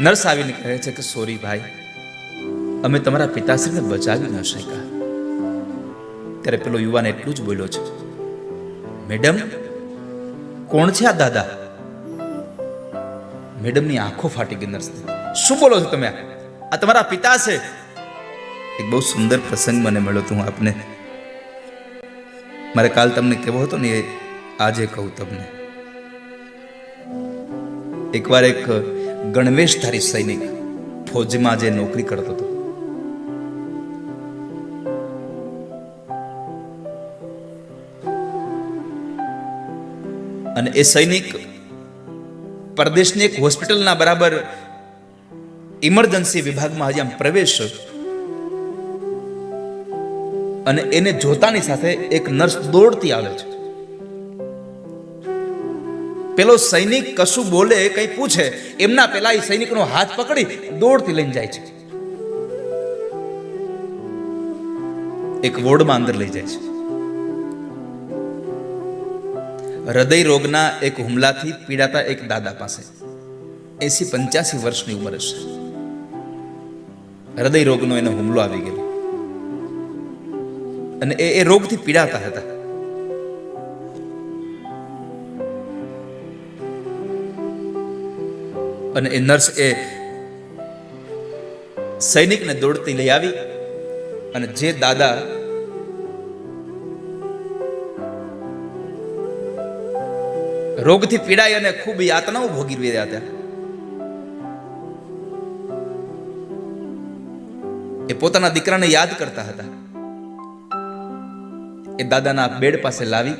Nurse આવીને કહે છે કે સોરી ભાઈ, અમે તમારા પિતાશ્રીને બચાવી ન શક્યા. ત્યારે પેલો યુવાન એટલું જ બોલ્યો છે, મેડમ કોણ છે આ દાદા? મેડમની આંખો ફાટી ગઈ. નર્સ, શું બોલો છો તમે? આ તમારા પિતા છે. એક બહુ સુંદર પ્રસંગ મને મળ્યો હતો, હું આપને મારે કાલ તમને કેવો હતો ને એ આજે કહું તમને. એકવાર એક ગણવેશધારી સૈનિક ફૌજમાં જે નોકરી કરતો હતો, અને એ સૈનિક પરદેશની એક હોસ્પિટલના બરાબર ઇમરજન્સી વિભાગમાં હજી આમ પ્રવેશ, અને એને જોતાની સાથે એક નર્સ દોડતી આવે છે. પેલો સૈનિક કશું બોલે, કઈ પૂછે એમના પેલા એ સૈનિકનો હાથ પકડી દોડતી લઈને જાય છે. એક વોર્ડમાં અંદર લઈ જાય છે. હૃદય રોગના એક હુમલાથી પીડાતા એક દાદા પાસે 80-85 વર્ષની ઉંમર હશે. હૃદય રોગનો એનો હુમલો આવી ગયો અને એ રોગથી પીડાતા હતા. અને એ નર્સ એ સૈનિકને દોડતી લઈ આવી, અને જે દાદા રોગથી પીડાય અને ખૂબ યાતનાઓ ભોગવી રહ્યા હતા, એ પોતાના દીકરાને યાદ કરતા હતા. એ દાદાના બેડ પાસે લાવી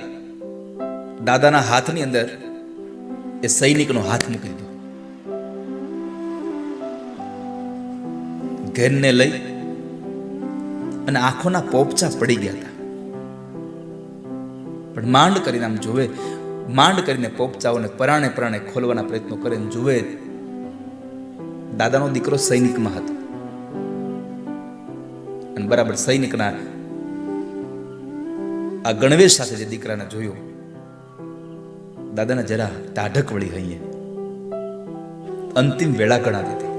દાદાના હાથની અંદર એ સૈનિકનો હાથ મૂકી દીધો. ઘેરને લઈ અને આંખોના પોપચા પડી ગયા હતા, પણ માંડ કરીને આમ જોવે, માંડ કરીને પોપચાઓને પરાણે પરાણે ખોલવાના પ્રયત્નો કરે, જુએ દાદાનો દીકરો સૈનિકમાં હતો. અને બરાબર સૈનિકના આ ગણવેશ સાથે જે દીકરાને જોયો, દાદાને જરા ટાઢક વળી હૈયે અંતિમ વેળા ગણાતી હતી.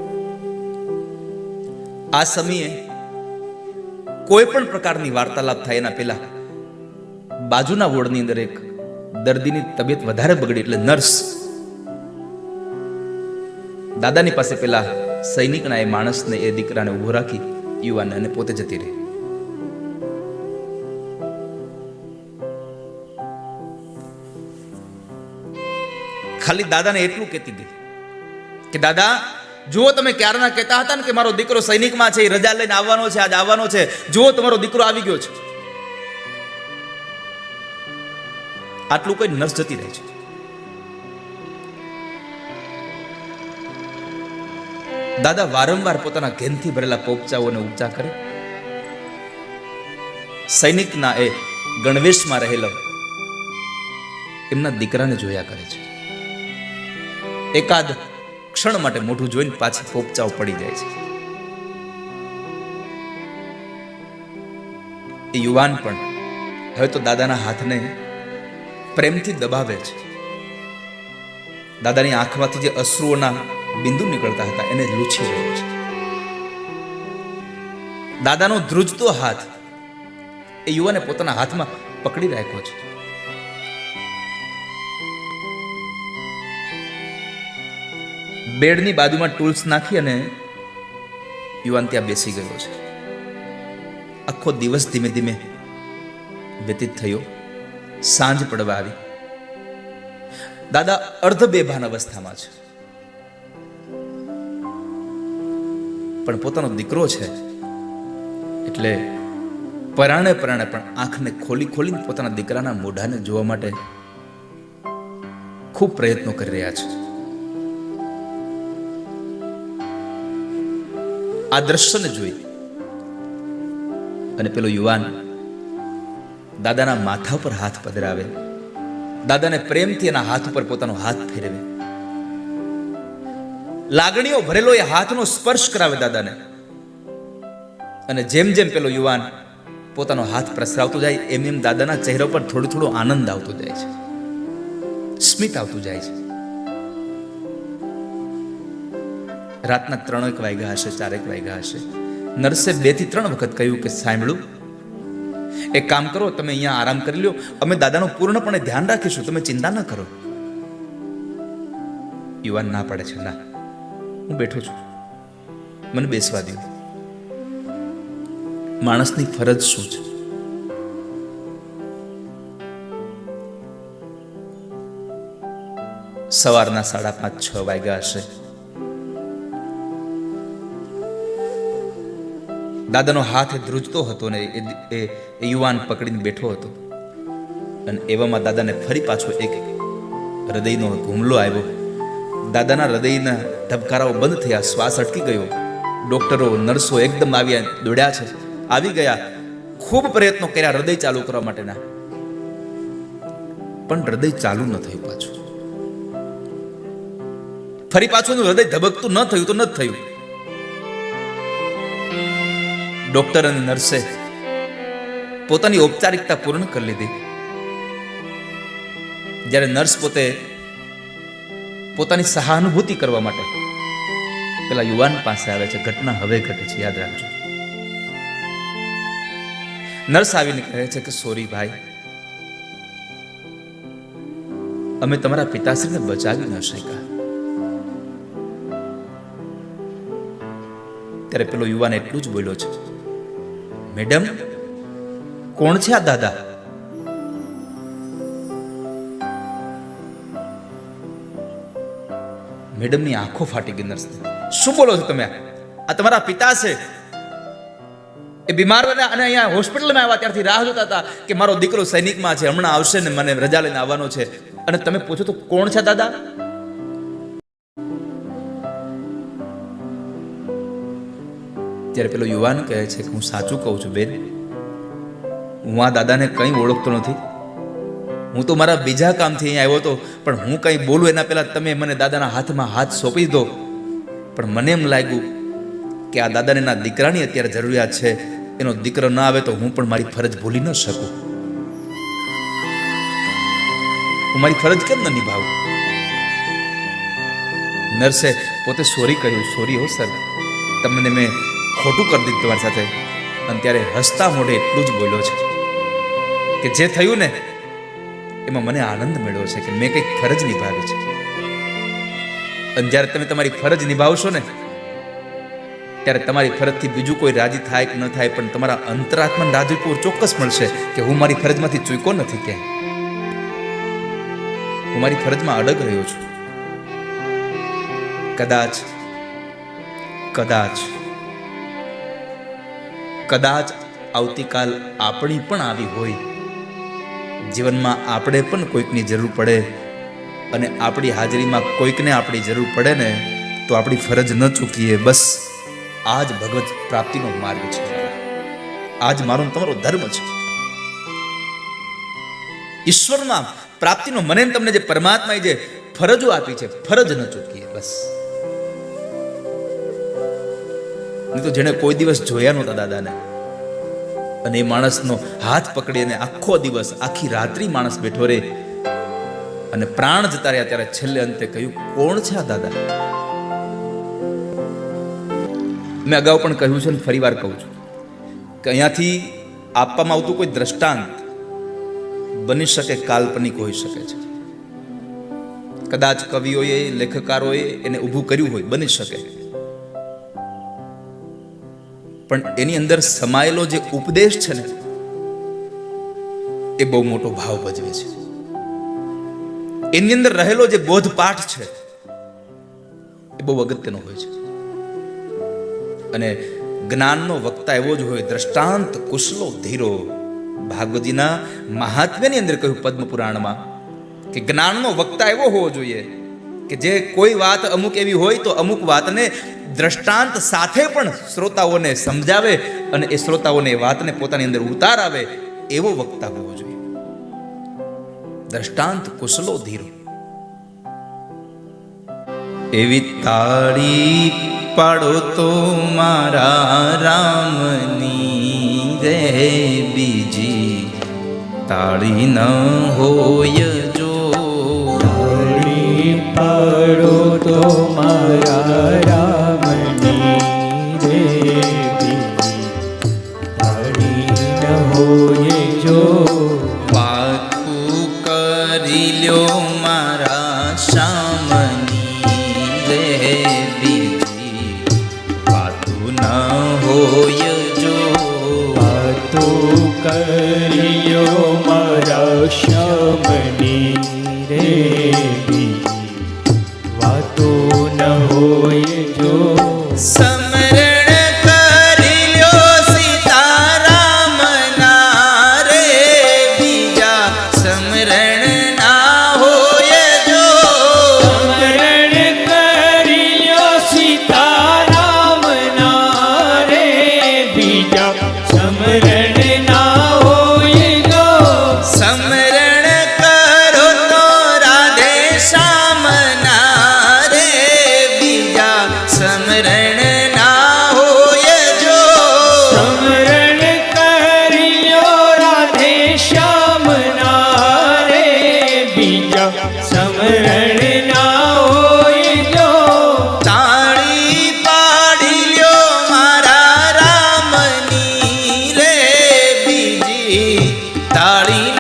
આ સમયે કોઈ પણ પ્રકારની વાર્તાલાપ થાય એના પહેલા બાજુના વોર્ડની અંદર એક દર્દીની તબિયત વધારે બગડી, એટલે નર્સ દાદાની પાસે પેલા સૈનિકના એ માણસને, એ દીકરાને ઉભો રાખી યુવાનને અને પોતે જતી રહી. ખાલી દાદાને એટલું કહેતી ગઈ કે દાદા જુઓ, તમે ક્યારના કહેતા હતા ને કે મારો દીકરો સૈનિકમાં છે, એ રજા લઈને આવવાનો છે, આજ આવવાનો છે, જુઓ તમારો દીકરો આવી ગયો છે. આટલું કઈ નર્સ જતી રહે છે. દાદા વારંવાર પોતાના ઘેનથી ભરેલા પોપચાઓને ઉપચા કરે, સૈનિકના એ ગણવેશમાં રહેલો એમના દીકરાને જોયા કરે છે. એકાદ ક્ષણ માટે મોઢું જોઈને પાછી પોપચાઓ પડી જાય છે. એ યુવાન પણ હવે તો દાદાના હાથને પ્રેમથી દબાવે છે. દાદાની આંખમાંથી જે અશ્રુઓના બિંદુ નીકળતા હતા એને લૂછી રહ્યો છે. દાદાનો ધ્રુજતો હાથ એ યુવાને પોતાના હાથમાં પકડી રાખ્યો છે. બેડની બાજુમાં ટૂલ્સ નાખી અને યુવાન ત્યાં બેસી ગયો છે. આખો દિવસ ધીમે ધીમે વ્યતીત થયો. સાંજ પડવા આવી. દાદા અર્ધ બેભાન અવસ્થામાં છે, પણ પોતાનો દીકરો છે એટલે પરાણે પરાણે પણ આંખને ખોલી ખોલીને પોતાના દીકરાના મોઢાને જોવા માટે ખૂબ પ્રયત્નો કરી રહ્યા છે. આ દ્રશ્યને જોઈ અને પેલો યુવાન દાદાના માથા પર હાથ પધરાવે, દાદાને પ્રેમથી એના હાથ ઉપર પોતાનો હાથ ફેરવે, લાગણીઓ ભરેલો એ હાથનો સ્પર્શ કરાવે દાદાને. અને જેમ જેમ પેલો યુવાન પોતાનો હાથ પ્રસરાવતો જાય એમ એમ દાદાના ચહેરા પર થોડો થોડો આનંદ આવતો જાય છે, સ્મિત આવતું જાય છે. રાતના 3 વાગ્યા હશે, 4 વાગ્યા હશે. નર્સે 2 થી 3 વખત કહ્યું કે સાંભળું, એક કામ કરો, તમે અહીંયા આરામ કરી લો, અમે દાદાનું પૂર્ણપણે ધ્યાન રાખીશું, તમે ચિંતા ન કરો. યુવાન ના પાડે છે, ના, હું બેઠો છું, મને બેસવા દો. માણસની ફરજ શું છે? સવારના 5:30-6 વાગ્યા હશે. દાદાનો હાથ ધ્રુજતો હતો ને એ યુવાન પકડીને બેઠો હતો. અને એવામાં દાદાને ફરી પાછો એક હૃદયનો હુમલો આવ્યો. દાદાના હૃદયના ધબકારાઓ બંધ થયા, શ્વાસ અટકી ગયો. ડોક્ટરો, નર્સો એકદમ આવ્યા, દોડ્યા છે, આવી ગયા, ખૂબ પ્રયત્નો કર્યા હૃદય ચાલુ કરવા માટેના, પણ હૃદય ચાલુ ન થયું. પાછું ફરી પાછું હૃદય ધબકતું ન થયું તો ન થયું. ડોક્ટર અને નર્સે પોતાની ઔપચારિકતા પૂર્ણ કરી લીધી. જ્યારે નર્સ પોતાની સહાનુભૂતિ કરવા માટે પેલા યુવાન પાસે આવે છે, ઘટના હવે ઘટે છે, યાદ રાખજો. નર્સ આવીને કહે છે કે સોરી ભાઈ, અમે તમારા પિતાશ્રીને બચાવી ન શક્યા. ત્યારે પેલો યુવાન એટલું જ બોલ્યો છે, મેડમ, કોણ છે આ દાદા? મેડમની આંખો ફાટી ગઈ. નર્સ, શું બોલો છો તમે? આ તમારા પિતા છે. એ બીમાર અને અહીંયા હોસ્પિટલમાં આવ્યા ત્યારથી રાહ જોતા હતા કે મારો દીકરો સૈનિકમાં છે, હમણાં આવશે ને મને રજા લઈને આવવાનો છે, અને તમે પૂછો તો કોણ છે દાદા? ત્યારે પેલો યુવાન કહે છે કે હું સાચું કહું છું બેન, હું આ દાદાને કંઈ ઓળખતો નથી. હું તો મારા બીજા કામથી અહીંયા આવ્યો હતો, પણ હું કંઈ બોલું એના પહેલા તમે મને દાદાના હાથમાં હાથ સોંપી દો. પણ મને એમ લાગ્યું કે આ દાદાને એના દીકરાની અત્યારે જરૂરિયાત છે, એનો દીકરો ના આવે તો હું પણ મારી ફરજ ભૂલી ન શકું. હું મારી ફરજ કેમ ન નિભાવું? નર્સે પોતે સોરી કહ્યું, સોરી હો સર, તમને મેં ખોટું કરી દીધું તમારી સાથે. અને ત્યારે હસતા મોઢે એટલું જ બોલ્યો છે કે જે થયું ને એમાં મને આનંદ મળ્યો છે કે મેં કંઈક ફરજ નિભાવી છે. અને જ્યારે તમે તમારી ફરજ નિભાવશો ને ત્યારે તમારી ફરજથી બીજું કોઈ રાજી થાય કે ન થાય, પણ તમારા અંતરાત્માને રાજીપો ચોક્કસ મળશે કે હું મારી ફરજમાંથી ચૂક્યો નથી, ક્યાંય હું મારી ફરજમાં અડગ રહ્યો છું. કદાચ કદાચ કદાચ આવતીકાલ આપણી પણ આવી હોય, જીવનમાં આપણે પણ કોઈકની જરૂર પડે, અને આપણી હાજરીમાં કોઈકને આપણી જરૂર પડે ને તો આપણી ફરજ ન ચૂકીએ. બસ આ જ ભગવત પ્રાપ્તિનો માર્ગ છે, આ જ મારો તમારો ધર્મ છે. ઈશ્વરમાં પ્રાપ્તિનો મને તમને જે પરમાત્માએ જે ફરજો આપી છે, ફરજ ન ચૂકીએ બસ. નહીં તો જેને કોઈ દિવસ જોયા નહોતા દાદાને, અને એ માણસનો હાથ પકડીને આખો દિવસ આખી રાત્રિ માણસ બેઠો રહે, અને પ્રાણ જતા રહ્યા ત્યારે છેલ્લે અંતે કહ્યું, કોણ છે આ દાદા? મેં અગાઉ પણ કહ્યું છે ને ફરી વાર કહું છું કે અહીંયાથી આપવામાં આવતું કોઈ દ્રષ્ટાંત બની શકે કાલ્પનિક હોઈ શકે છે. કદાચ કવિઓએ, લેખકારોએ એને ઊભું કર્યું હોય, બની શકે, પણ એની અંદર સમાયેલો જે ઉપદેશ છે ને એ બહુ મોટો ભાવ ભજવે છે. એની અંદર રહેલો જે બોધપાઠ છે એ બહુ અગત્યનો હોય છે. અને જ્ઞાનનો વક્તા એવો જ હોય, દ્રષ્ટાંત કુશલો ધીરો. ભાગવતજીના મહાત્મ્યની અંદર કહ્યું પદ્મ પુરાણમાં કે જ્ઞાનનો વક્તા એવો હોવો જોઈએ કે જે કોઈ વાત અમુક એવી હોય તો અમુક વાતને દ્રષ્ટાંત સાથે પણ શ્રોતાઓને સમજાવે, અને એ શ્રોતાઓને એ વાતને પોતાની અંદર ઉતારાવે, એવો વક્તા હોવો જોઈએ. દ્રષ્ટાંત કુશલો ધીરો. એવી તાળી પાડો તો મારા રામની રે, બીજી તાળી ન હોય જો. તાળી પાડો તો મારા રામ બીજી વાતું ન હોય જો. વાતો કર્યો મારા શ્યામની રે બીજી વાતો ન હોય જો. સમરણ કરી લ્યો સીતારામના રે બીજા સમરણ ના હોય જો. સ્મરણ કર્યો સીતારામના રે બીજા સ્મરણ ના હોય જો. સમરણ કરો તો રાધે શ્યામના રે બીજા સમરણ ના હોય જો. સ્મરણ કર્યો રાધે શ્યામના રે બીજા સ્મરણ ના હોય જો. તાળી પાડી લ્યો મારા રામની રે બીજી તાળી ન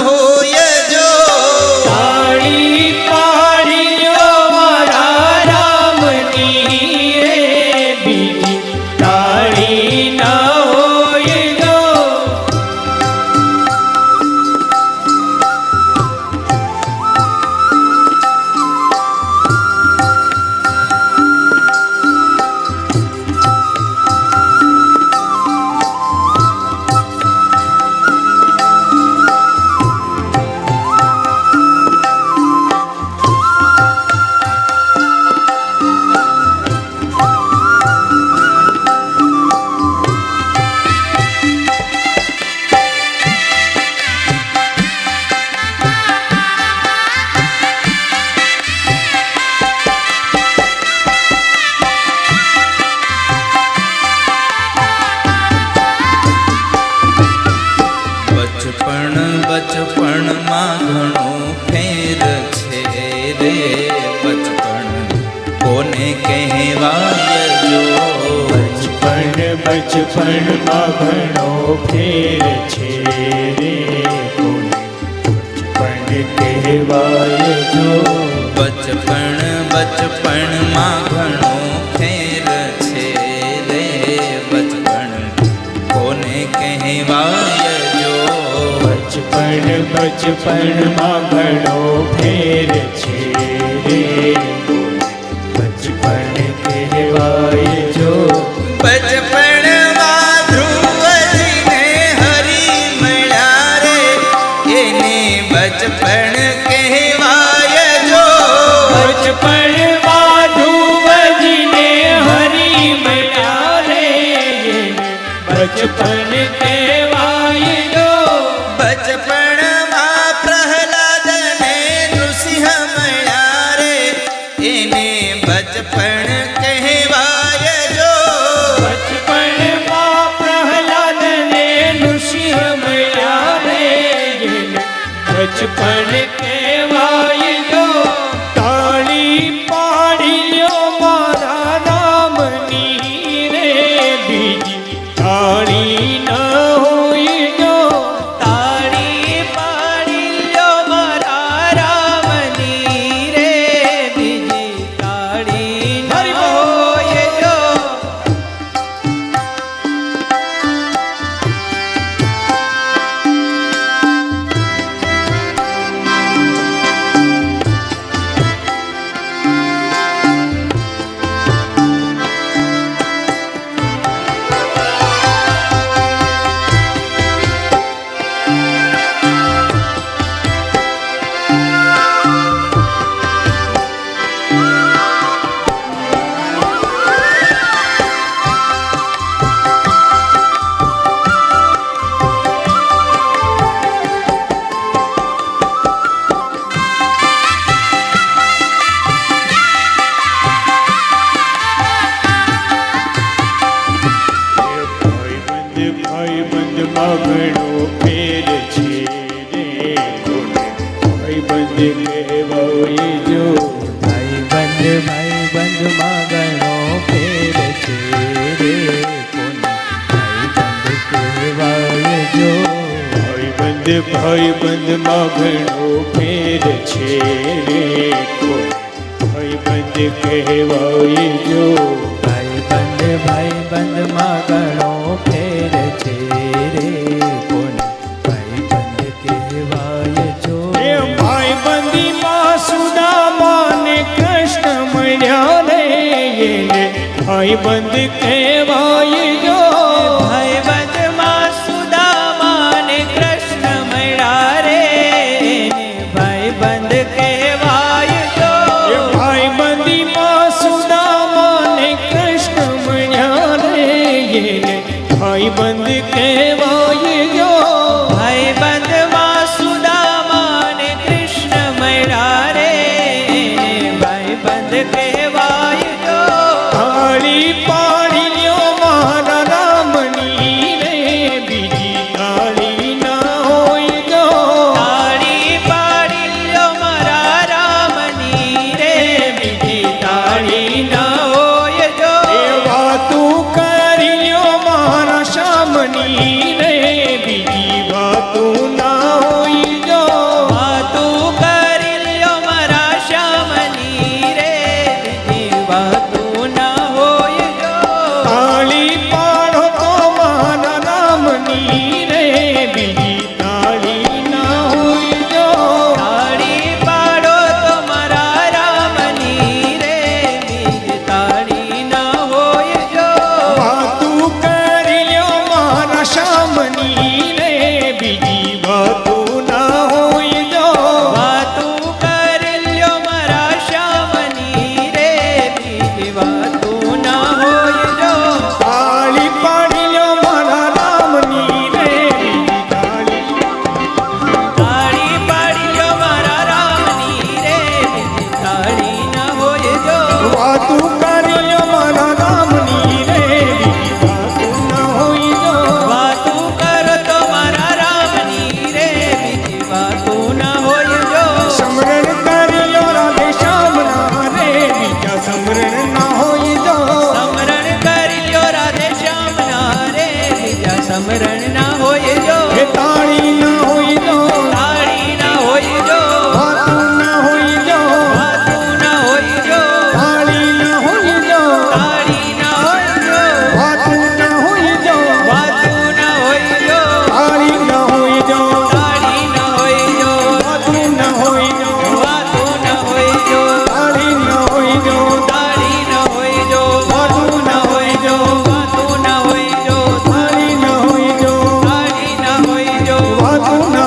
હોય જો. તાળી પાડ્યો મારા રામની રે બીજી તાળી ન હોય જો. બચપણમાં ઘણો ફેર છે રે બચપણ કોને કહેવાય જો. બચપનમાં ઘણો ફેર છે રે કોને બચપણ કહેવાય જો. બચપણમાં ઘણો ફેર છે રે બચપણ કોને કહેવાય જો. બચપનમાં ઘણો ફેર છે રે બચપણ કહેવાય જો. બચપણમાં ધ્રુવજીને હરી મળ્યા રે એને બચપણ કહેવાય જો. બચપણમાં ધ્રુવજીને હરી મળ્યા રે બચપણ કહેવાય જો. બચપણમાં પ્રહલાદને નૃસિંહ મળ્યા રે એને બચપણ કહેવાય જો. બચપણમાં પ્રહલાદને નૃસિંહ મળ્યા રે બચપણ કહેવાય જો. તાળી પાડી લ્યો મારા રામની રે બીજી તાળી ન હોય જો. તાળી પાડી લ્યો મારા રામની રે બીજી તાળી ન હોય જો. ભાઈબંધમાં ઘણો ફેર છે રે કોઈ ભાઈબંધ કહેવાય જો. ભાઈબંધમાં ઘણો ફેર છે રે, કોને ભાઈબંધ કહેવાય જો. એ ભાઈબંધીમાં સુદામા ને કૃષ્ણ મળ્યા રે, એને ભાઈબંધ કહેવાય જો. ભાઈબંધમાં સુદામા ને કૃષ્ણ મળ્યા રે, ભાઈબંધ કહેવાય જો. એ ભાઈબંધીમાં સુદામા ને કૃષ્ણ મળ્યા રે, એને ભાઈબંધ કહેવાય જો. ભાઈબંધમાં સુદામા ને કૃષ્ણ મળ્યા રે, ભાઈબંધ કહેવાય જો. તાળી પાડી લ્યો મારા રામની રે, બીજી તાળી ના હોય જો. તાળી પાડી લ્યો મારા રામની રે, બીજી તાળી ના હોય જો. એ વાતું કરી લ્યો મારા શ્યામની રે, બીજી વાતું ના હોય જો. વાતું કરી લ્યો મારા શ્યામની રે, બીજી વાતું ના હોય જો. તાળી પાડો તો મારા રામની રે, બીજી તાળી ના હોય જો. તાળી પાડો તો મારા રામની રે, બીજી તાળી ના હોય જો. વાતું કરી લ્યો મારા શ્યામની રે, બીજી વાતું ના હોય જો. વાતું કરી લ્યો મારા શ્યામની રે, બીજી વાતું ના હોય જો. તાળી પાડી લ્યો મારા રામની રે, બીજી તાળી. તાળી પાડી લ્યો મારા રામની રે, બીજી તાળી ના હોય જો. વાતું કરી લ્યો મારા રામની રે, બીજી વાતું ના હોય જો. વાતું કરો તો મારા રામની રે, બીજી વાતું ના હોય જો. સમરણ કરી લ્યો રાધે શ્યામના રે, બીજા સમરણ ના હોય જો. સમરણ કરી લ્યો રાધે શ્યામના રે, બીજા સમરણ ના હોય જો. એ તાળી ના હોય જો. તાળી ના હોય જો. વાતું ના હોય જો. વાતું ના હોય જો. તાળી ના હોય જો. તાળી ના હોય જો. વાતું ના હોય જો. વાતું ના હોય જો. તાળી ના હોય જો. તાળી ના હોય જો. વાતું ના હોય જો. વાતું ના હોય જો. તાળી ના હોય જો. તાળી ના હોય જો. વાતું ના હોય જો. વાતું ના હોય જો. તાળી ના હોય જો. તાળી ના હોય જો. વાતું ના